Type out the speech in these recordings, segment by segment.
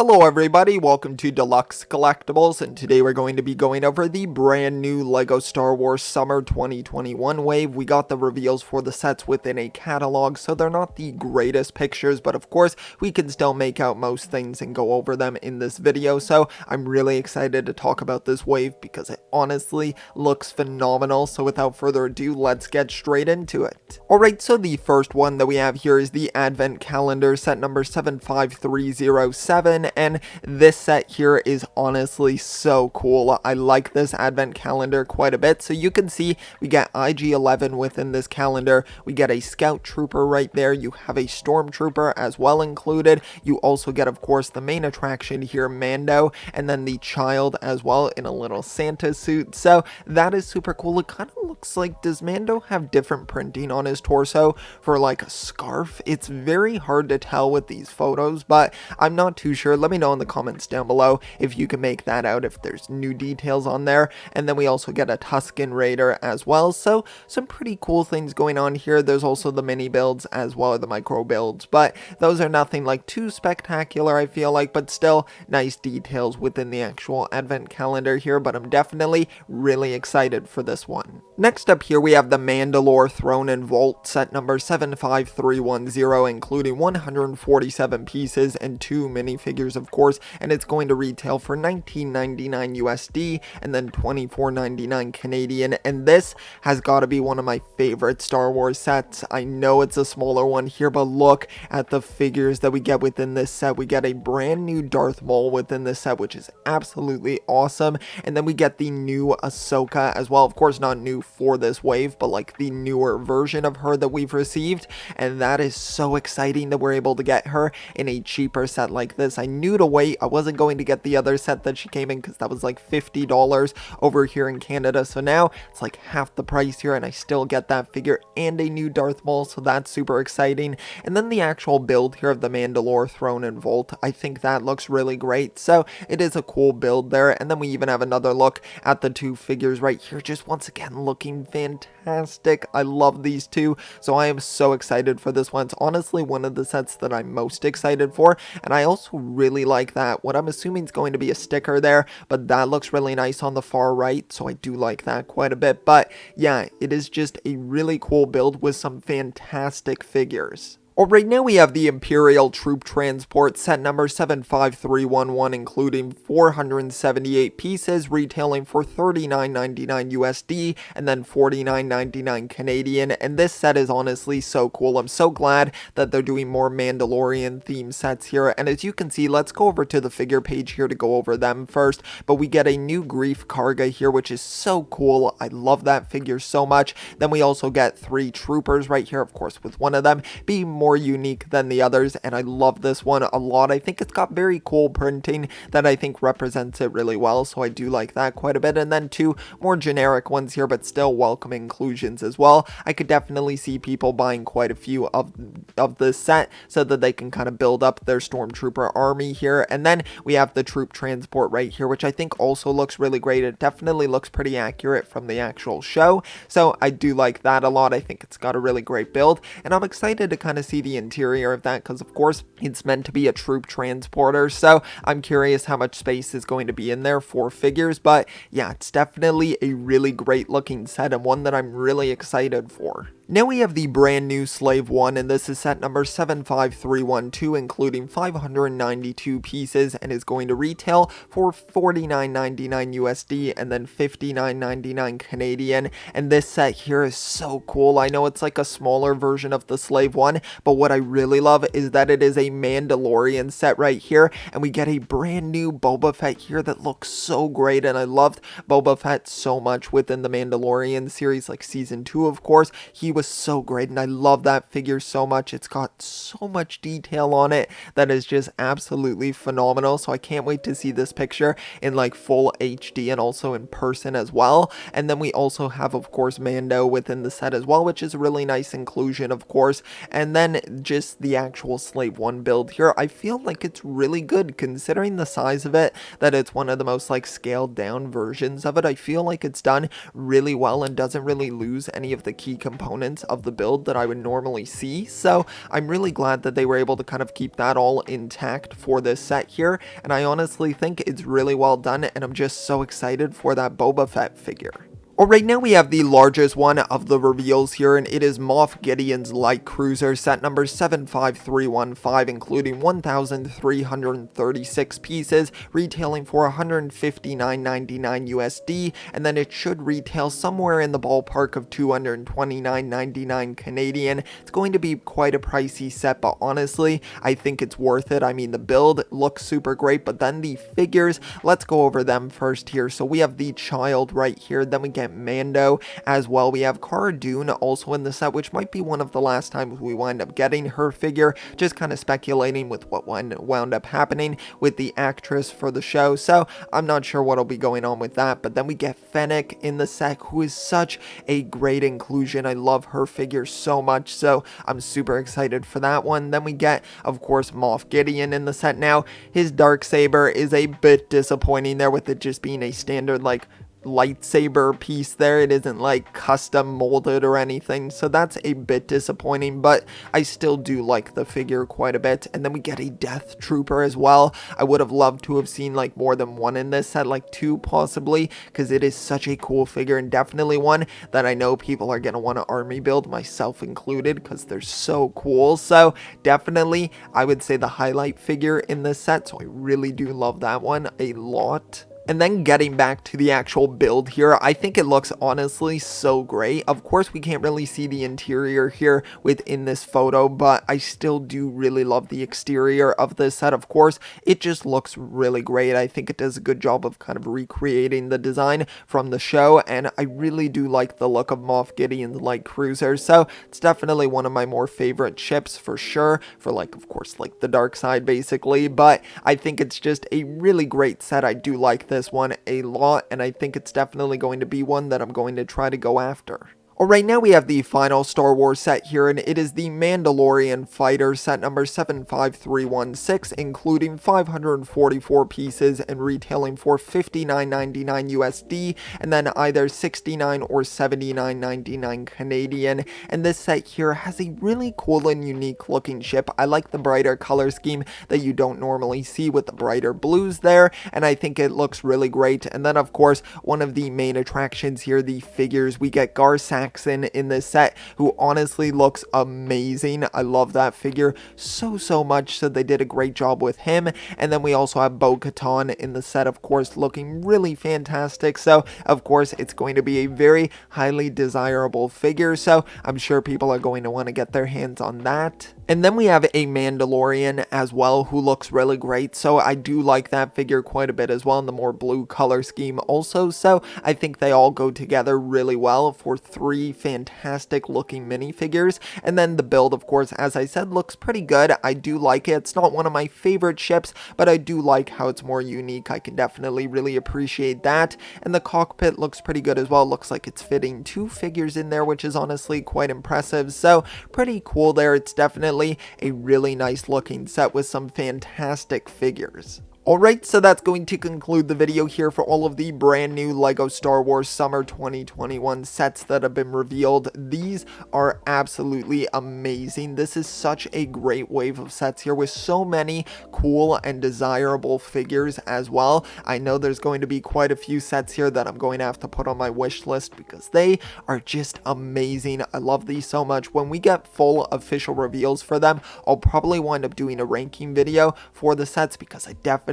Hello everybody, welcome to Deluxe Collectibles, and today we're going to be going over the brand new LEGO Star Wars Summer 2021 wave. We got the reveals for the sets within a catalog, so they're not the greatest pictures, but of course we can still make out most things and go over them in this video. So I'm really excited to talk about this wave because it honestly looks phenomenal. So without further ado, let's get straight into it. Alright, so the first one that we have here is the Advent Calendar set number 75307. And this set here is honestly so cool. I like this advent calendar quite a bit. So you can see we get IG-11 within this calendar. We get a scout trooper right there. You have a stormtrooper as well included. You also get, of course, the main attraction here, Mando, and then the child as well in a little Santa suit. So that is super cool. It kind of looks like, does Mando have different printing on his torso for like a scarf? It's very hard to tell with these photos, but I'm not too sure. Let me know in the comments down below if you can make that out, if there's new details on there. And then we also get a Tuscan Raider as well, so some pretty cool things going on here. There's also the mini builds as well as the micro builds, but those are nothing like too spectacular, I feel like, but still nice details within the actual advent calendar here. But I'm definitely really excited for this one. Next up here we have the Mandalore Throne and Vault set number 75310, including 147 pieces and 2 minifigures, of course, and it's going to retail for $19.99 USD and then $24.99 Canadian. And this has got to be one of my favorite Star Wars sets. I know it's a smaller one here, but look at the figures that we get within this set. We get a brand new Darth Maul within this set, which is absolutely awesome. And then we get the new Ahsoka as well. Of course, not new for this wave, but like the newer version of her that we've received. And that is so exciting that we're able to get her in a cheaper set like this. I knew to wait. I wasn't going to get the other set that she came in because that was like $50 over here in Canada. So now it's like half the price here, and I still get that figure and a new Darth Maul. So that's super exciting. And then the actual build here of the Mandalore Throne and Vault, I think that looks really great. So it is a cool build there. And then we even have another look at the two figures right here, just once again looking fantastic. I love these two, so I am so excited for this one. It's honestly one of the sets that I'm most excited for, and I also really like that what I'm assuming is going to be a sticker there, but that looks really nice on the far right, so I do like that quite a bit. But yeah, it is just a really cool build with some fantastic figures. Alright, now we have the Imperial Troop Transport set number 75311, including 478 pieces, retailing for $39.99 USD and then $49.99 Canadian. And this set is honestly so cool. I'm so glad that they're doing more Mandalorian themed sets here. And as you can see, let's go over to the figure page here to go over them first. But we get a new Grief Karga here, which is so cool. I love that figure so much. Then we also get 3 troopers right here, of course, with one of them being more unique than the others, and I love this one a lot. I think it's got very cool printing that I think represents it really well, so I do like that quite a bit. And then 2 more generic ones here, but still welcome inclusions as well. I could definitely see people buying quite a few of this set so that they can kind of build up their stormtrooper army here. And then we have the troop transport right here, which I think also looks really great. It definitely looks pretty accurate from the actual show, so I do like that a lot. I think it's got a really great build, and I'm excited to kind of see the interior of that because of course it's meant to be a troop transporter, so I'm curious how much space is going to be in there for figures. But yeah, it's definitely a really great looking set and one that I'm really excited for. Now we have the brand new Slave 1, and this is set number 75312, including 592 pieces, and is going to retail for $49.99 USD and then $59.99 Canadian. And this set here is so cool. I know it's like a smaller version of the Slave 1, but what I really love is that it is a Mandalorian set right here, and we get a brand new Boba Fett here that looks so great. And I loved Boba Fett so much within the Mandalorian series, like season 2, of course. He was so great, and I love that figure so much. It's got so much detail on it that is just absolutely phenomenal, so I can't wait to see this picture in like full HD and also in person as well. And then we also have, of course, Mando within the set as well, which is a really nice inclusion, of course. And then just the actual Slave 1 build here, I feel like it's really good considering the size of it, that it's one of the most like scaled down versions of it. I feel like it's done really well and doesn't really lose any of the key components components of the build that I would normally see. So I'm really glad that they were able to kind of keep that all intact for this set here, and I honestly think it's really well done, and I'm just so excited for that Boba Fett figure. Alright, now we have the largest one of the reveals here, and it is Moth Gideon's light cruiser, set number 75315, including 1,336 pieces, retailing for $159.99 USD, and then it should retail somewhere in the ballpark of $229.99 Canadian. It's going to be quite a pricey set, but honestly, I think it's worth it. I mean, the build looks super great, but then the figures, let's go over them first here. So we have the child right here, then we get Mando as well. We have Cara Dune also in the set, which might be one of the last times we wind up getting her figure, just kind of speculating with what wound up happening with the actress for the show, so I'm not sure what'll be going on with that. But then we get Fennec in the set, who is such a great inclusion. I love her figure so much, so I'm super excited for that one. Then we get, of course, Moth Gideon in the set. Now, his darksaber is a bit disappointing there, with it just being a standard, like, lightsaber piece there. It isn't like custom molded or anything, so that's a bit disappointing, but I still do like the figure quite a bit. And then we get a Death Trooper as well. I would have loved to have seen like more than one in this set, like two possibly, because it is such a cool figure, and definitely one that I know people are going to want to army build, myself included, because they're so cool. So definitely I would say the highlight figure in this set, so I really do love that one a lot. And then getting back to the actual build here, I think it looks honestly so great. Of course, we can't really see the interior here within this photo, but I still do really love the exterior of this set. Of course, it just looks really great. I think it does a good job of kind of recreating the design from the show, and I really do like the look of Moff Gideon's light cruiser. So it's definitely one of my more favorite ships for sure, for like, of course, like the dark side basically, but I think it's just a really great set. I do like this one a lot, and I think it's definitely going to be one that I'm going to try to go after. Alright, now we have the final Star Wars set here, and it is the Mandalorian fighter, set number 75316, including 544 pieces and retailing for $59.99 USD, and then either $69 or $79.99 Canadian. And this set here has a really cool and unique looking ship. I like the brighter color scheme that you don't normally see with the brighter blues there, and I think it looks really great. And then, of course, one of the main attractions here, the figures. We get Gar Saxon in this set, who honestly looks amazing. I love that figure so much, so they did a great job with him. And then we also have Bo-Katan in the set, of course, looking really fantastic. So of course it's going to be a very highly desirable figure, so I'm sure people are going to want to get their hands on that. And then we have a Mandalorian as well, who looks really great, so I do like that figure quite a bit as well, in the more blue color scheme also, so I think they all go together really well for three fantastic looking minifigures. And then the build, of course, as I said, looks pretty good. I do like it. It's not one of my favorite ships, but I do like how it's more unique. I can definitely really appreciate that. And the cockpit looks pretty good as well. Looks like it's fitting two figures in there, which is honestly quite impressive, so pretty cool there. It's definitely a really nice looking set with some fantastic figures. Alright, so that's going to conclude the video here for all of the brand new LEGO Star Wars Summer 2021 sets that have been revealed. These are absolutely amazing. This is such a great wave of sets here with so many cool and desirable figures as well. I know there's going to be quite a few sets here that I'm going to have to put on my wish list because they are just amazing. I love these so much. When we get full official reveals for them, I'll probably wind up doing a ranking video for the sets because I definitely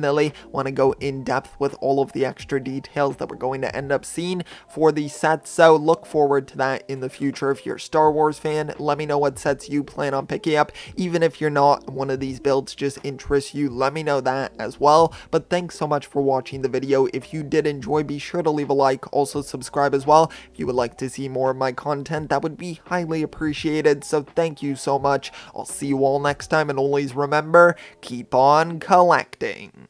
want to go in depth with all of the extra details that we're going to end up seeing for these sets, so look forward to that in the future. If you're a Star Wars fan, let me know what sets you plan on picking up. Even if you're not, one of these builds just interests you, let me know that as well. But thanks so much for watching the video. If you did enjoy, be sure to leave a like, also subscribe as well if you would like to see more of my content. That would be highly appreciated, so thank you so much. I'll see you all next time, and always remember, keep on collecting.